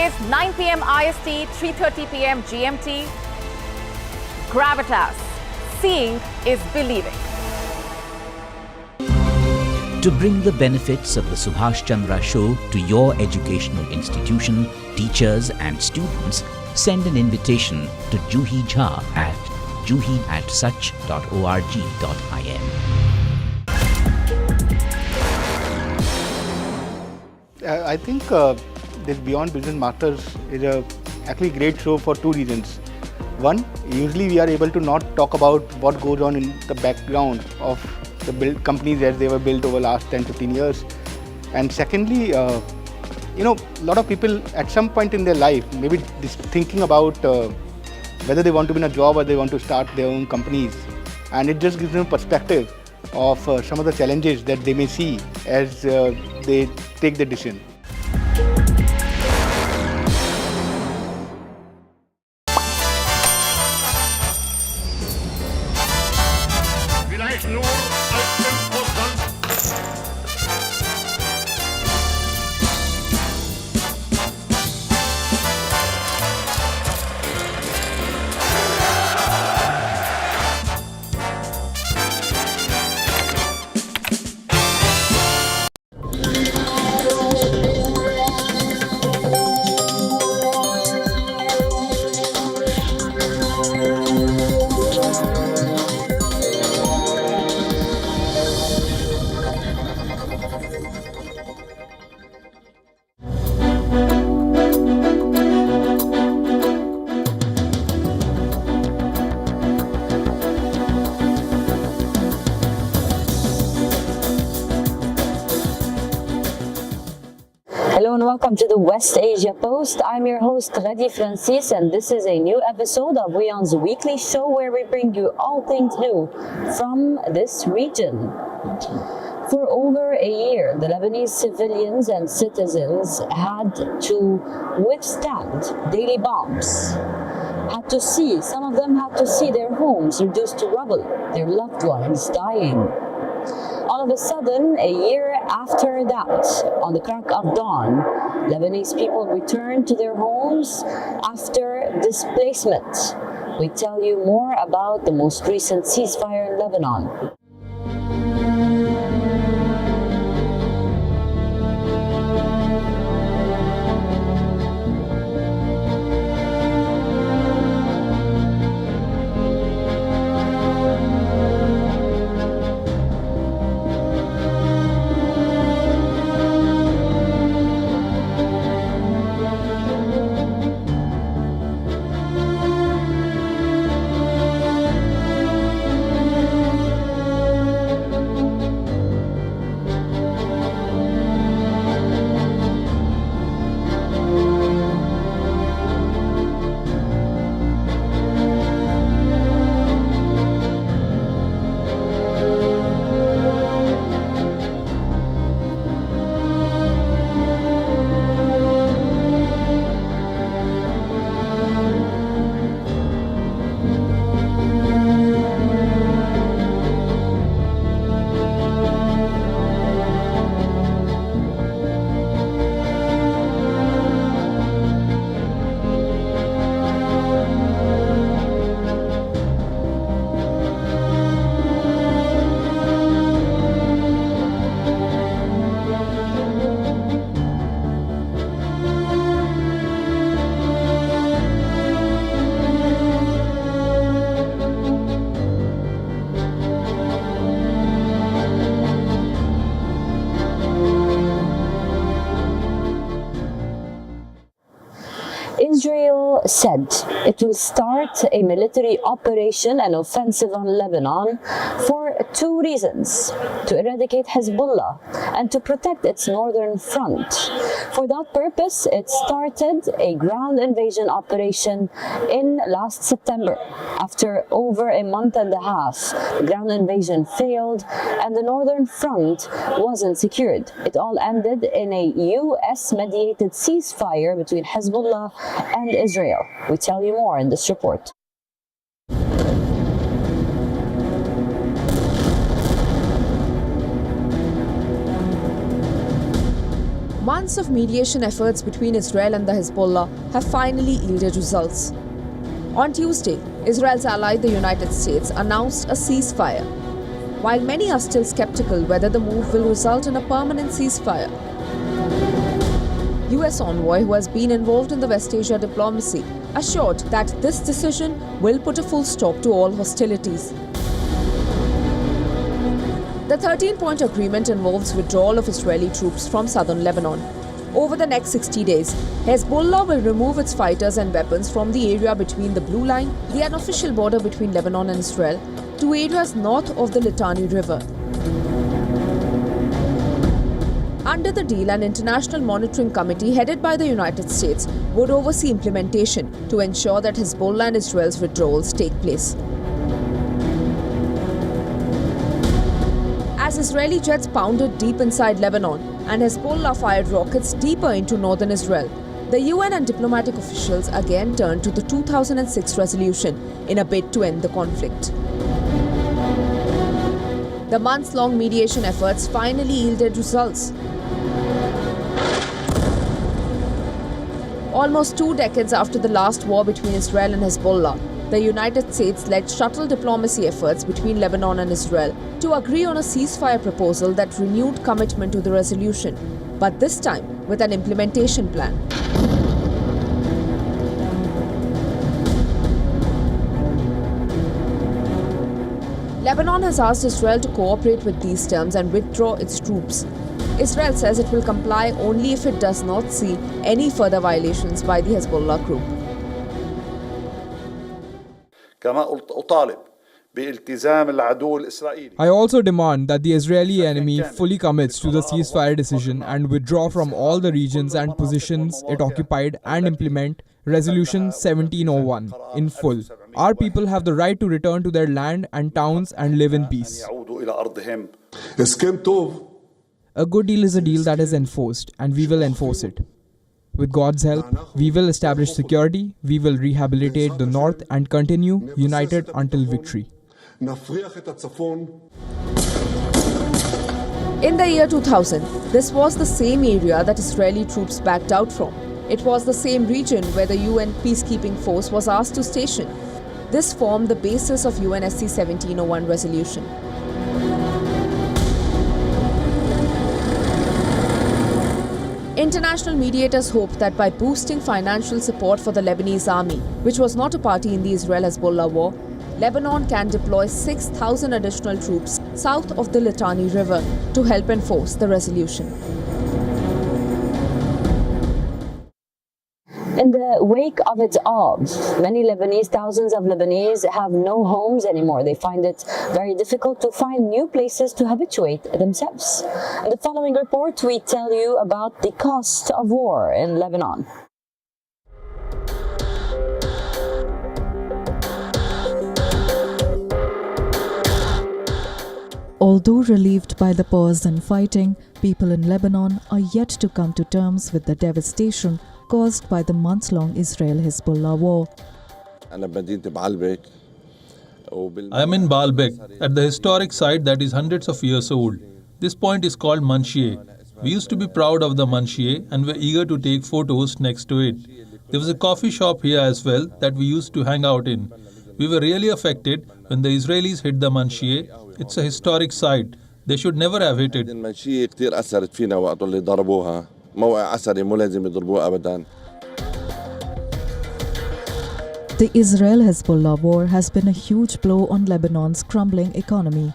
Weekdays 9 p.m. IST, 3:30 p.m. GMT. Gravitas. Seeing is believing. To bring the benefits of the Subhash Chandra Show to your educational institution, teachers and students, send an invitation to Juhi Jha at juhi@such.org.in. I think this Beyond Business Masters is a actually great show for two reasons. One, usually we are able to not talk about what goes on in the background of the companies as they were built over the last 10-15 years. And secondly, a lot of people at some point in their life, maybe thinking about whether they want to be in a job or they want to start their own companies. And it just gives them a perspective of some of the challenges that they may see as they take the decision. Hello and welcome to the West Asia Post. I'm your host Radi Francis, and this is a new episode of WION's weekly show where we bring you all things new from this region. For over a year, the Lebanese civilians and citizens had to withstand daily bombs. Some of them had to see their homes reduced to rubble, their loved ones dying. All of a sudden, a year after that, on the crack of dawn, Lebanese people returned to their homes after displacement. We tell you more about the most recent ceasefire in Lebanon. Israel said it will start a military operation, an offensive on Lebanon, for two reasons: to eradicate Hezbollah and to protect its northern front. For that purpose, it started a ground invasion operation in last September. After over a month and a half, the ground invasion failed and the northern front wasn't secured. It all ended in a US-mediated ceasefire between Hezbollah and Israel. We tell you more in this report. Months of mediation efforts between Israel and the Hezbollah have finally yielded results. On Tuesday, Israel's ally, the United States, announced a ceasefire. While many are still skeptical whether the move will result in a permanent ceasefire, US envoy who has been involved in the West Asia diplomacy assured that this decision will put a full stop to all hostilities. The 13-point agreement involves withdrawal of Israeli troops from southern Lebanon. Over the next 60 days, Hezbollah will remove its fighters and weapons from the area between the Blue Line, the unofficial border between Lebanon and Israel, to areas north of the Litani River. Under the deal, an international monitoring committee headed by the United States would oversee implementation to ensure that Hezbollah and Israel's withdrawals take place. As Israeli jets pounded deep inside Lebanon and Hezbollah fired rockets deeper into northern Israel, the UN and diplomatic officials again turned to the 2006 resolution in a bid to end the conflict. The months-long mediation efforts finally yielded results. Almost 2 decades after the last war between Israel and Hezbollah, the United States led shuttle diplomacy efforts between Lebanon and Israel to agree on a ceasefire proposal that renewed commitment to the resolution, but this time with an implementation plan. Lebanon has asked Israel to cooperate with these terms and withdraw its troops. Israel says it will comply only if it does not see any further violations by the Hezbollah group. I also demand that the Israeli enemy fully commits to the ceasefire decision and withdraw from all the regions and positions it occupied and implement Resolution 1701 in full. Our people have the right to return to their land and towns and live in peace. A good deal is a deal that is enforced, and we will enforce it. With God's help, we will establish security, we will rehabilitate the north and continue united until victory. In the year 2000, this was the same area that Israeli troops backed out from. It was the same region where the UN peacekeeping force was asked to station. This formed the basis of UNSC 1701 resolution. International mediators hope that by boosting financial support for the Lebanese army, which was not a party in the Israel-Hezbollah war, Lebanon can deploy 6,000 additional troops south of the Litani River to help enforce the resolution. In the wake of its awe, thousands of Lebanese have no homes anymore. They find it very difficult to find new places to habituate themselves. In the following report, we tell you about the cost of war in Lebanon. Although relieved by the pause in fighting, people in Lebanon are yet to come to terms with the devastation caused by the months-long Israel-Hezbollah war. I am in Baalbek, at the historic site that is hundreds of years old. This point is called Manshie. We used to be proud of the Manshie and were eager to take photos next to it. There was a coffee shop here as well that we used to hang out in. We were really affected when the Israelis hit the Manshie. It's a historic site. They should never have hit it. The Israel-Hezbollah war has been a huge blow on Lebanon's crumbling economy.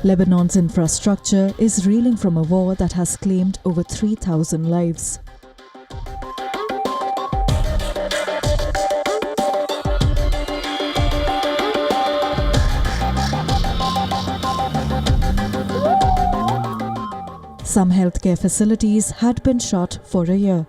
Lebanon's infrastructure is reeling from a war that has claimed over 3,000 lives. Some healthcare facilities had been shut for a year.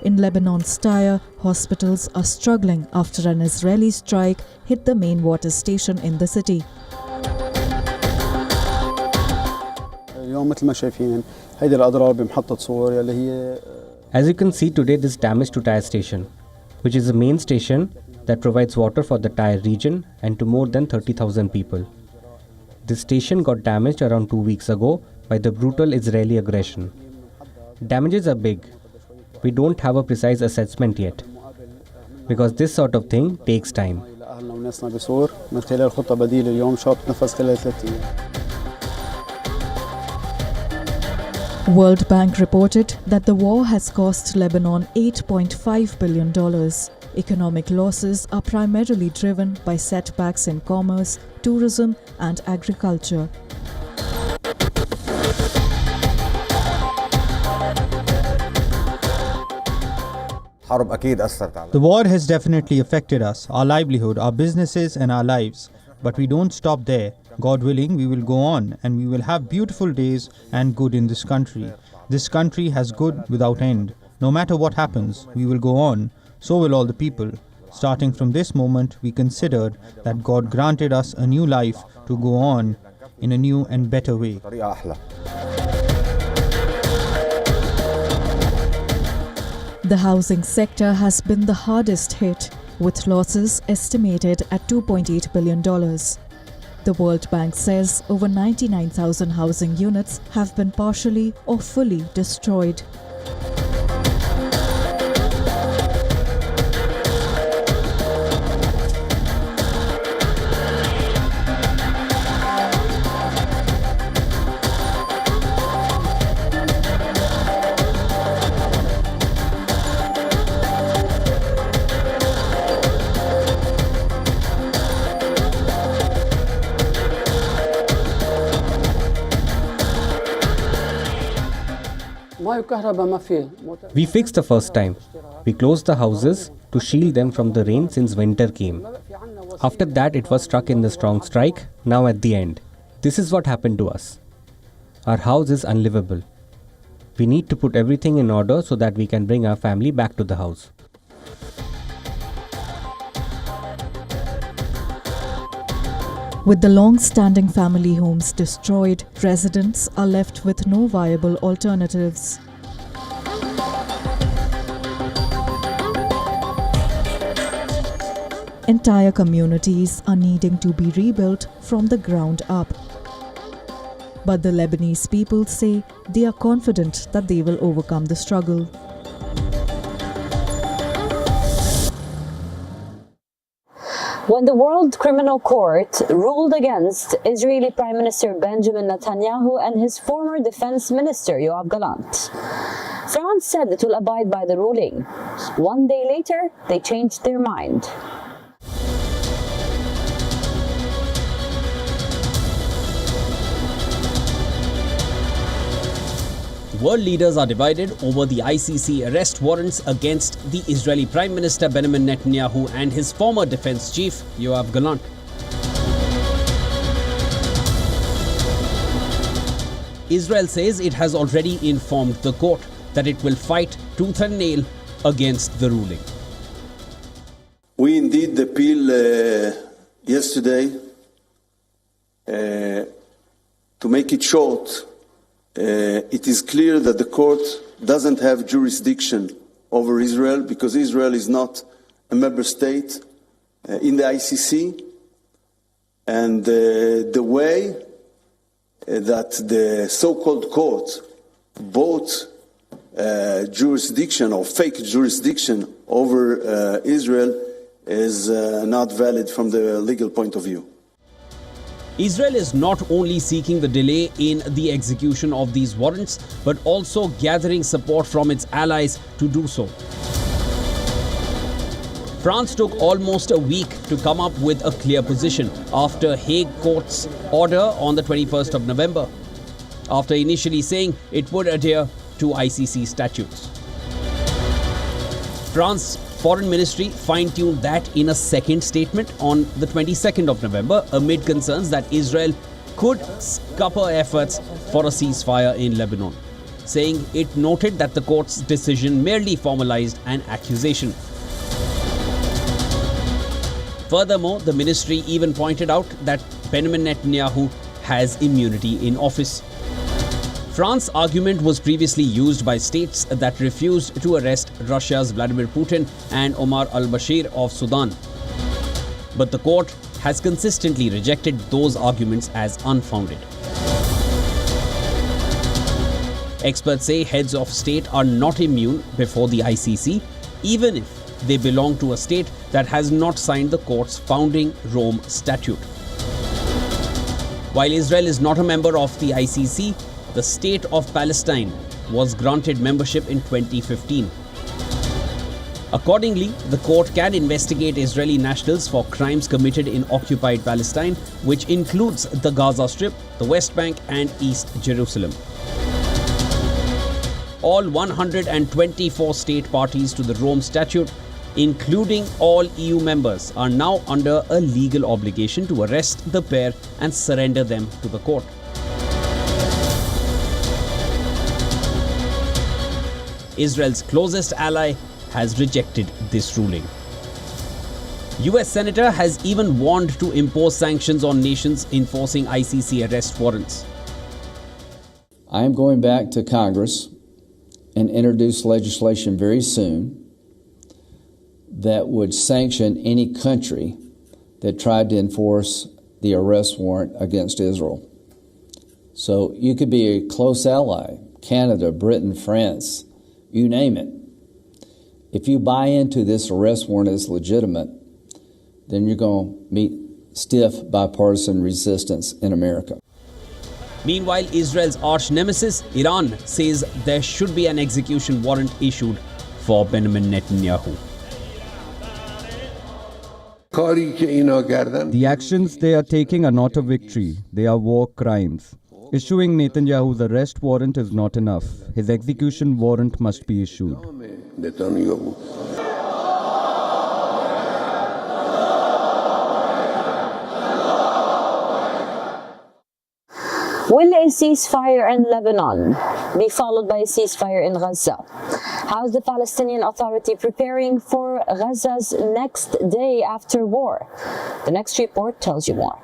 In Lebanon's Tyre, hospitals are struggling after an Israeli strike hit the main water station in the city. As you can see today, this damage to Tyre station, which is the main station that provides water for the Tyre region and to more than 30,000 people. This station got damaged around 2 weeks ago by the brutal Israeli aggression. Damages are big. We don't have a precise assessment yet, because this sort of thing takes time. World Bank reported that the war has cost Lebanon $8.5 billion. Economic losses are primarily driven by setbacks in commerce, tourism and agriculture. The war has definitely affected us, our livelihood, our businesses and our lives. But we don't stop there. God willing, we will go on and we will have beautiful days and good in this country. This country has good without end. No matter what happens, we will go on. So will all the people. Starting from this moment, we considered that God granted us a new life to go on in a new and better way. The housing sector has been the hardest hit, with losses estimated at $2.8 billion. The World Bank says over 99,000 housing units have been partially or fully destroyed. We fixed the first time. We closed the houses to shield them from the rain since winter came. After that, it was struck in the strong strike, now at the end. This is what happened to us. Our house is unlivable. We need to put everything in order so that we can bring our family back to the house. With the long-standing family homes destroyed, residents are left with no viable alternatives. Entire communities are needing to be rebuilt from the ground up. But the Lebanese people say they are confident that they will overcome the struggle. When the World Criminal Court ruled against Israeli Prime Minister Benjamin Netanyahu and his former Defense Minister Yoav Gallant, France said it will abide by the ruling. 1 day later, they changed their mind. World leaders are divided over the ICC arrest warrants against the Israeli Prime Minister Benjamin Netanyahu and his former defense chief Yoav Gallant. Israel says it has already informed the court that it will fight tooth and nail against the ruling. We indeed appealed yesterday. To make it short, it is clear that the court doesn't have jurisdiction over Israel because Israel is not a member state in the ICC. And the way that the so-called court bought jurisdiction or fake jurisdiction over Israel is not valid from the legal point of view. Israel is not only seeking the delay in the execution of these warrants, but also gathering support from its allies to do so. France took almost a week to come up with a clear position after Hague Court's order on the 21st of November, after initially saying it would adhere to ICC statutes. France's Foreign Ministry fine-tuned that in a second statement on the 22nd of November amid concerns that Israel could scupper efforts for a ceasefire in Lebanon, saying it noted that the court's decision merely formalized an accusation. Furthermore, the ministry even pointed out that Benjamin Netanyahu has immunity in office. France's argument was previously used by states that refused to arrest Russia's Vladimir Putin and Omar al-Bashir of Sudan. But the court has consistently rejected those arguments as unfounded. Experts say heads of state are not immune before the ICC, even if they belong to a state that has not signed the court's founding Rome Statute. While Israel is not a member of the ICC, the state of Palestine was granted membership in 2015. Accordingly, the court can investigate Israeli nationals for crimes committed in occupied Palestine, which includes the Gaza Strip, the West Bank, and East Jerusalem. All 124 state parties to the Rome Statute, including all EU members, are now under a legal obligation to arrest the pair and surrender them to the court. Israel's closest ally has rejected this ruling. US Senator has even warned to impose sanctions on nations enforcing ICC arrest warrants. I am going back to Congress and introduce legislation very soon that would sanction any country that tried to enforce the arrest warrant against Israel. So you could be a close ally, Canada, Britain, France, you name it. If you buy into this arrest warrant as legitimate, then you're going to meet stiff bipartisan resistance in America. Meanwhile, Israel's arch nemesis, Iran, says there should be an execution warrant issued for Benjamin Netanyahu. The actions they are taking are not a victory, they are war crimes. Issuing Netanyahu's arrest warrant is not enough. His execution warrant must be issued. Will a ceasefire in Lebanon be followed by a ceasefire in Gaza? How is the Palestinian Authority preparing for Gaza's next day after war? The next report tells you more.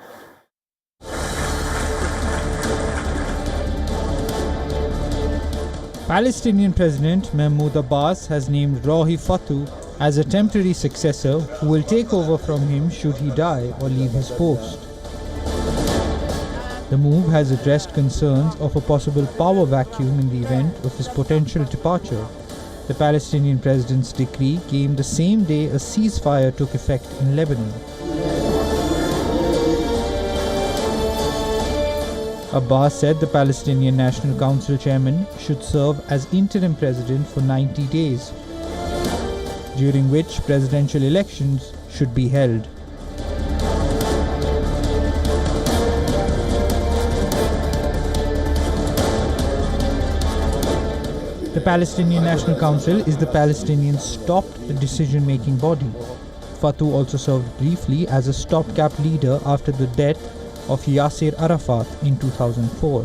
Palestinian President Mahmoud Abbas has named Rohi Fatou as a temporary successor who will take over from him should he die or leave his post. The move has addressed concerns of a possible power vacuum in the event of his potential departure. The Palestinian president's decree came the same day a ceasefire took effect in Lebanon. Abbas said the Palestinian National Council chairman should serve as interim president for 90 days, during which presidential elections should be held. The Palestinian National Council is the Palestinians' top decision-making body. Fatou also served briefly as a stopgap leader after the death of Yasser Arafat in 2004.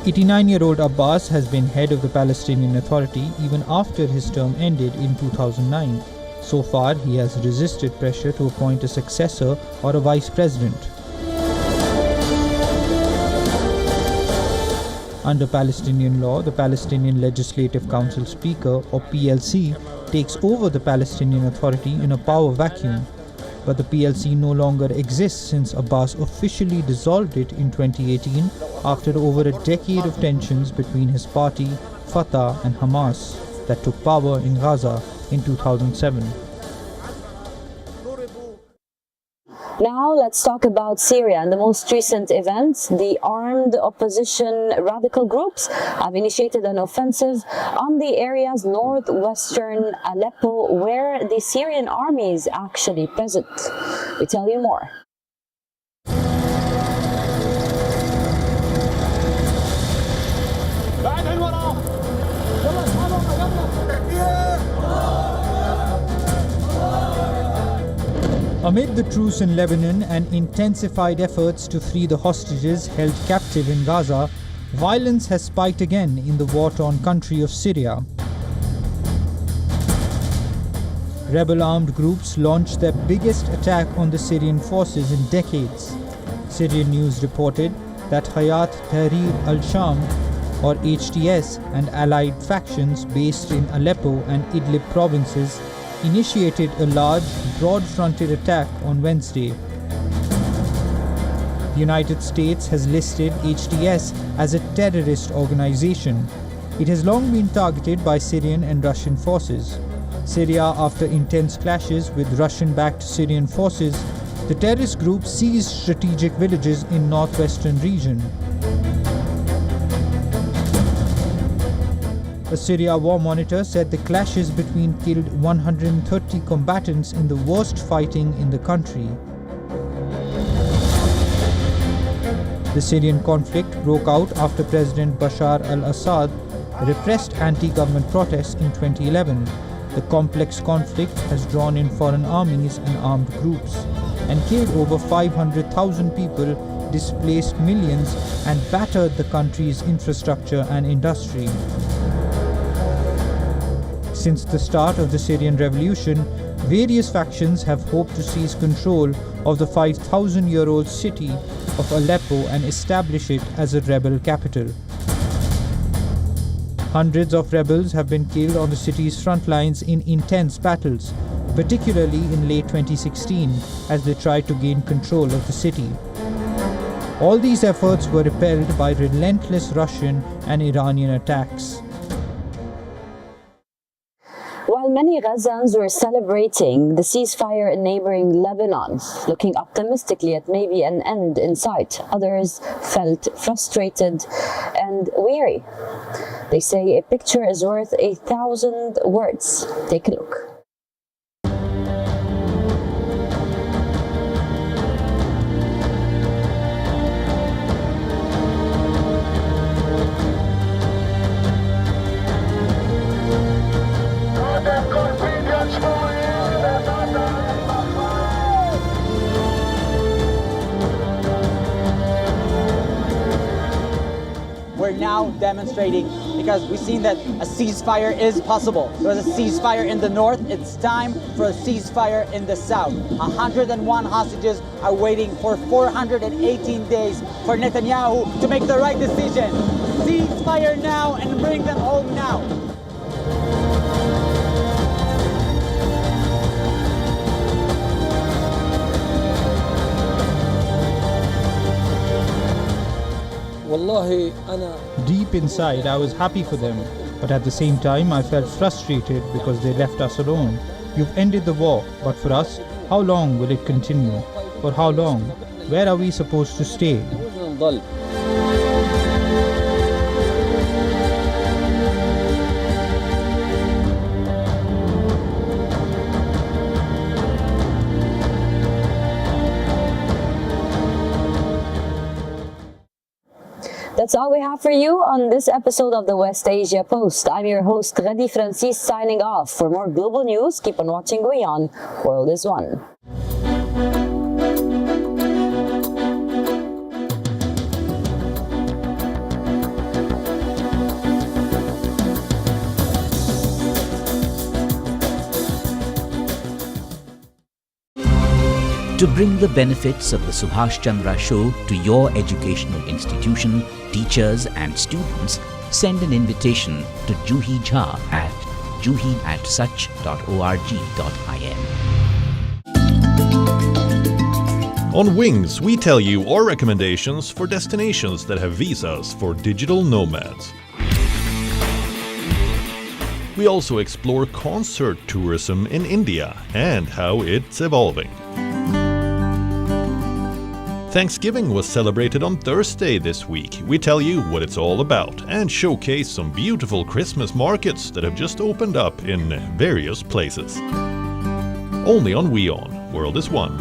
89-year-old Abbas has been head of the Palestinian Authority even after his term ended in 2009. So far, he has resisted pressure to appoint a successor or a vice president. Under Palestinian law, the Palestinian Legislative Council Speaker, or PLC, takes over the Palestinian Authority in a power vacuum. But the PLC no longer exists since Abbas officially dissolved it in 2018 after over a decade of tensions between his party, Fatah, and Hamas that took power in Gaza in 2007. Now let's talk about Syria and the most recent events. The armed opposition radical groups have initiated an offensive on the area's northwestern Aleppo, where the Syrian army is actually present. We tell you more. Amid the truce in Lebanon and intensified efforts to free the hostages held captive in Gaza, violence has spiked again in the war-torn country of Syria. Rebel armed groups launched their biggest attack on the Syrian forces in decades. Syrian news reported that Hayat Tahrir al-Sham, or HTS, and allied factions based in Aleppo and Idlib provinces initiated a large, broad-fronted attack on Wednesday. The United States has listed HTS as a terrorist organization. It has long been targeted by Syrian and Russian forces. Syria, after intense clashes with Russian-backed Syrian forces, the terrorist group seized strategic villages in northwestern region. A Syria war monitor said the clashes between killed 130 combatants in the worst fighting in the country. The Syrian conflict broke out after President Bashar al-Assad repressed anti-government protests in 2011. The complex conflict has drawn in foreign armies and armed groups and killed over 500,000 people, displaced millions, and battered the country's infrastructure and industry. Since the start of the Syrian revolution, various factions have hoped to seize control of the 5,000-year-old city of Aleppo and establish it as a rebel capital. Hundreds of rebels have been killed on the city's front lines in intense battles, particularly in late 2016, as they tried to gain control of the city. All these efforts were repelled by relentless Russian and Iranian attacks. While many Gazans were celebrating the ceasefire in neighboring Lebanon, looking optimistically at maybe an end in sight, others felt frustrated and weary. They say a picture is worth 1,000 words. Take a look. We're now demonstrating because we've seen that a ceasefire is possible. There was a ceasefire in the north. It's time for a ceasefire in the south. 101 hostages are waiting for 418 days for Netanyahu to make the right decision. Ceasefire now and bring them home now. Deep inside, I was happy for them, but at the same time, I felt frustrated because they left us alone. You've ended the war, but for us, how long will it continue? For how long? Where are we supposed to stay? That's all we have for you on this episode of the West Asia Post. I'm your host, Radi Francis, signing off. For more global news, keep on watching WION. World is One. To bring the benefits of the Subhash Chandra Show to your educational institution, teachers and students, send an invitation to Juhi Jha at juhi@such.org.in. On Wings, we tell you our recommendations for destinations that have visas for digital nomads. We also explore concert tourism in India and how it's evolving. Thanksgiving was celebrated on Thursday this week. We tell you what it's all about and showcase some beautiful Christmas markets that have just opened up in various places. Only on WION, World is One.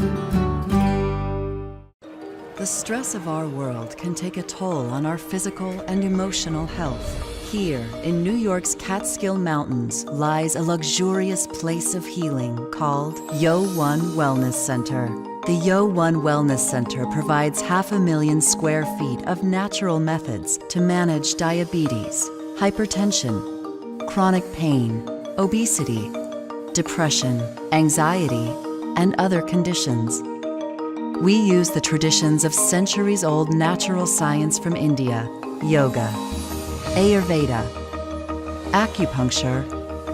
The stress of our world can take a toll on our physical and emotional health. Here, in New York's Catskill Mountains, lies a luxurious place of healing called WION Wellness Center. The WION Wellness Center provides 500,000 square feet of natural methods to manage diabetes, hypertension, chronic pain, obesity, depression, anxiety, and other conditions. we use the traditions of centuries-old natural science from India, yoga, Ayurveda, acupuncture,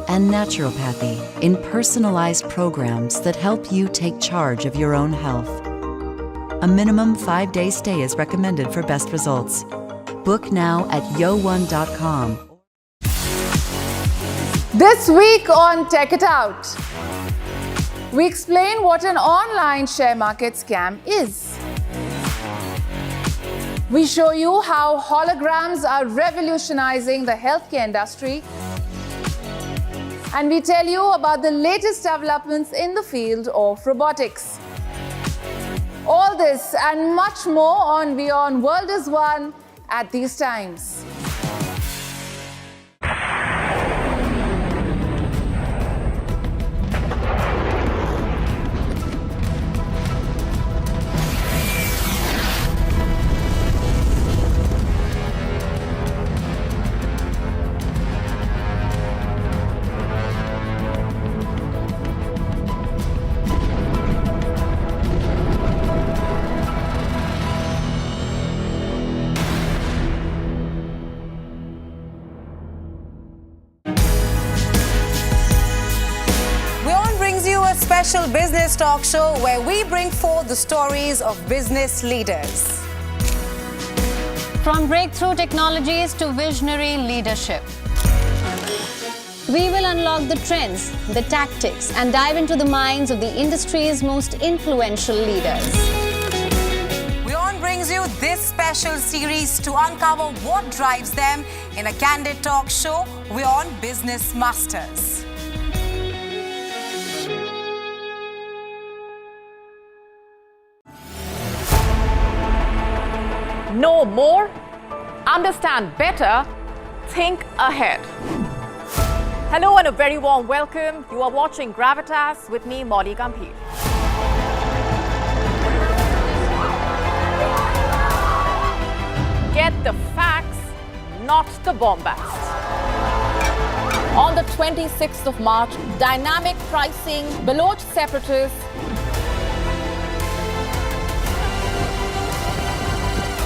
and naturopathy in personalized programs that help you take charge of your own health. A minimum 5-day stay is recommended for best results. Book now at WION.com. This week on Tech It Out, we explain what an online share market scam is. We show you how holograms are revolutionizing the healthcare industry. And we tell you about the latest developments in the field of robotics. All this and much more on WION World is One at these times. Special business talk show where we bring forth the stories of business leaders. From breakthrough technologies to visionary leadership, we will unlock the trends, the tactics, and dive into the minds of the industry's most influential leaders. WION brings you this special series to uncover what drives them in a candid talk show, WION Business Masters. Know more, understand better, think ahead. Hello and a very warm welcome. You are watching Gravitas with me, Molly Gambhir. Get the facts, not the bombast. On the 26th of March, dynamic pricing, Baloch separatists,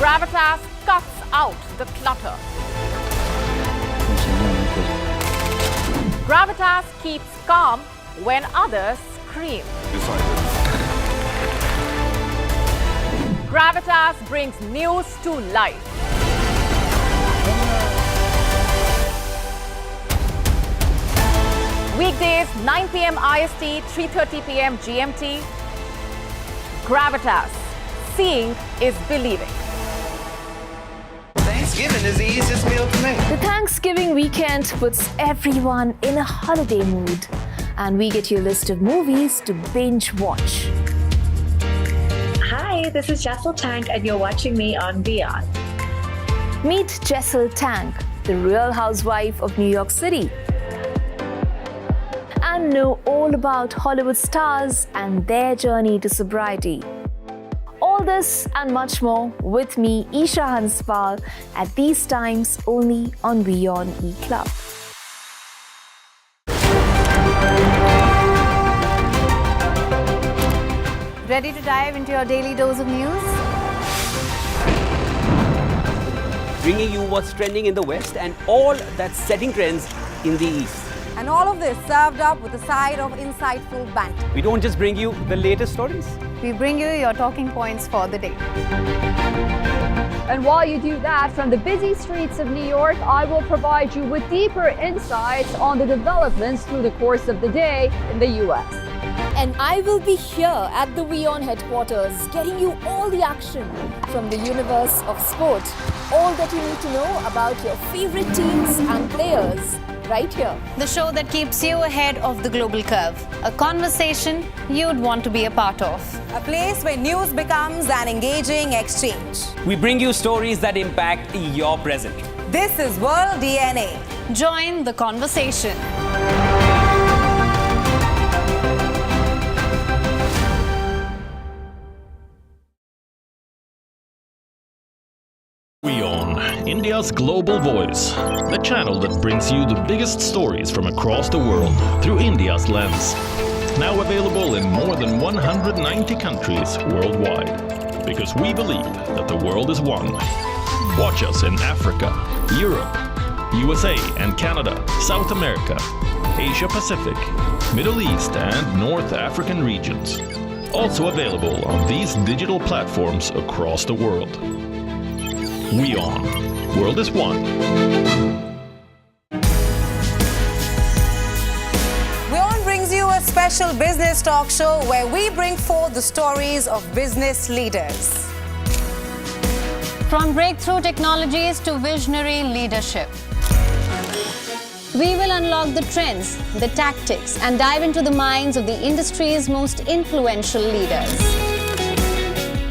Gravitas cuts out the clutter. Gravitas keeps calm when others scream. Gravitas brings news to life. Weekdays, 9 p.m. IST, 3:30 p.m. GMT. Gravitas. Seeing is believing. Thanksgiving is the easiest meal to make. The Thanksgiving weekend puts everyone in a holiday mood, and we get you a list of movies to binge watch. Hi, this is Jessel Tank, and you're watching me on WION. Meet Jessel Tank, the Real Housewife of New York City, and know all about Hollywood stars and their journey to sobriety. All this and much more with me, Isha Hanspal, at these times only on WION eClub. Ready to dive into your daily dose of news? Bringing you what's trending in the West and all that's setting trends in the East. And all of this served up with a side of insightful banter. We don't just bring you the latest stories. We bring you your talking points for the day. And while you do that, from the busy streets of New York, I will provide you with deeper insights on the developments through the course of the day in the US. And I will be here at the WION headquarters, getting you all the action from the universe of sport. All that you need to know about your favorite teams and players, right here. The show that keeps you ahead of the global curve. A conversation you'd want to be a part of. A place where news becomes an engaging exchange. We bring you stories that impact your present. This is World DNA. Join the conversation. WION, India's global voice, the channel that brings you the biggest stories from across the world through India's lens. now available in more than 190 countries worldwide. Because we believe that the world is one. Watch us in Africa, Europe, USA and Canada, South America, Asia Pacific, Middle East and North African regions. Also available on these digital platforms across the world. WION. World is one. WION brings you a special business talk show where we bring forth the stories of business leaders. From breakthrough technologies to visionary leadership, we will unlock the trends, the tactics, and dive into the minds of the industry's most influential leaders.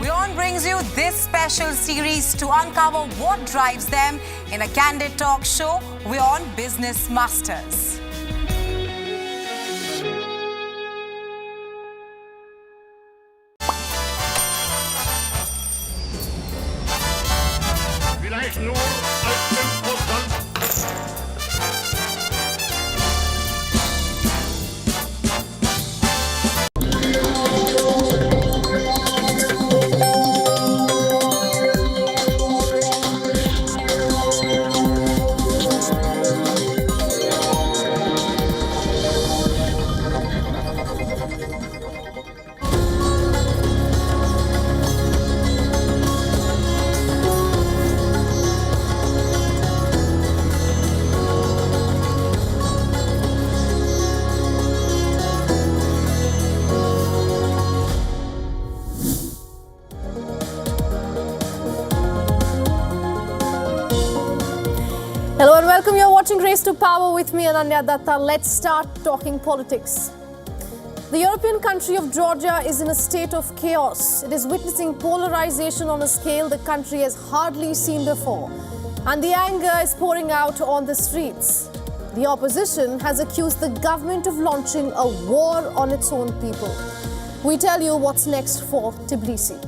WION brings you this special series to uncover what drives them in a candid talk show, WION Business Masters. Hello and welcome. You're watching Race to Power with me, Ananya Datta. Let's start talking politics. The European country of Georgia is in a state of chaos. It is witnessing polarization on a scale the country has hardly seen before. And the anger is pouring out on the streets. The opposition has accused the government of launching a war on its own people. We tell you what's next for Tbilisi.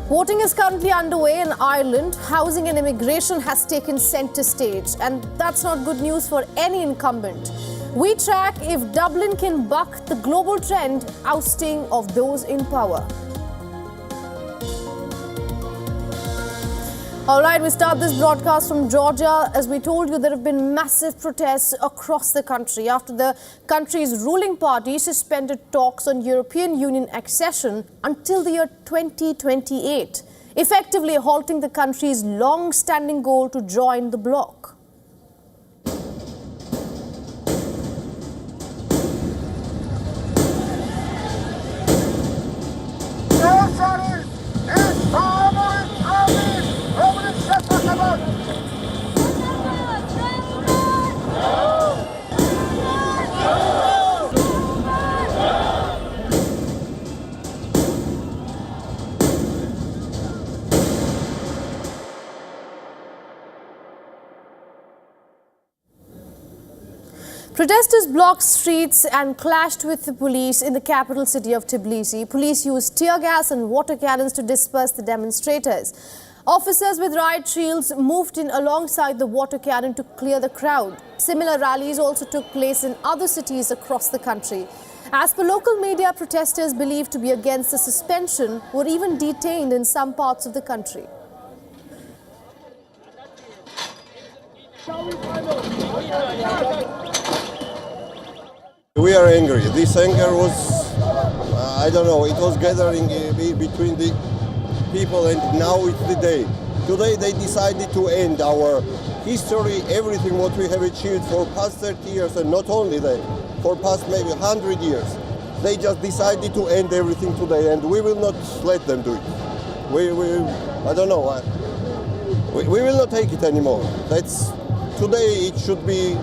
Voting is currently underway in Ireland. Housing and immigration has taken center stage, and that's not good news for any incumbent. We track if Dublin can buck the global trend, ousting of those in power. All right, we start this broadcast from Georgia. As we told you, there have been massive protests across the country after the country's ruling party suspended talks on European Union accession until the year 2028, effectively halting the country's long-standing goal to join the bloc. Protesters blocked streets and clashed with the police in the capital city of Tbilisi. Police used tear gas and water cannons to disperse the demonstrators. Officers with riot shields moved in alongside the water cannon to clear the crowd. Similar rallies also took place in other cities across the country. As per local media, protesters believed to be against the suspension were even detained in some parts of the country. We are angry. This anger was, I don't know, it was gathering between the people, and now it's the day. Today they decided to end our history, everything what we have achieved for past 30 years, and not only that, for past maybe 100 years. They just decided to end everything today, and we will not let them do it. I don't know, we will not take it anymore. Today it should be